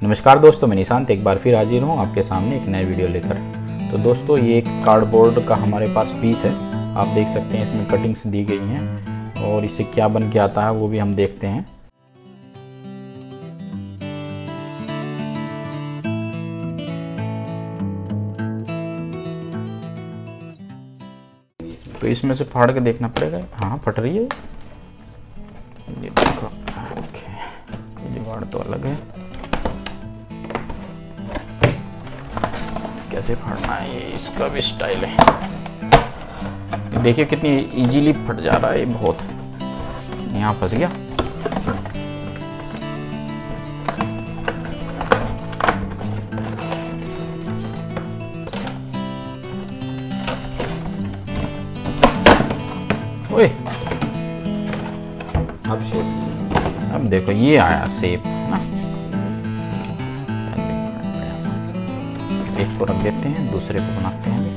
नमस्कार दोस्तों, मैं निशांत एक बार फिर हाजिर हूँ आपके सामने एक नए वीडियो लेकर। तो दोस्तों, ये एक कार्डबोर्ड का हमारे पास पीस है। आप देख सकते हैं इसमें कटिंग्स दी गई हैं और इससे क्या बन के आता है वो भी हम देखते हैं। तो इसमें से फाड़ के देखना पड़ेगा। हाँ, फट रही है ये देखो। ओके, जुगाड़ तो अलग है। कैसे फाड़ना है, ये इसका भी स्टाइल है। देखिए कितनी इजीली फट जा रहा है ये, बहुत। यहाँ फंस गया। ओए, अब देखो ये आया शेप ना। एक को रख देते हैं, दूसरे को बनाते हैं।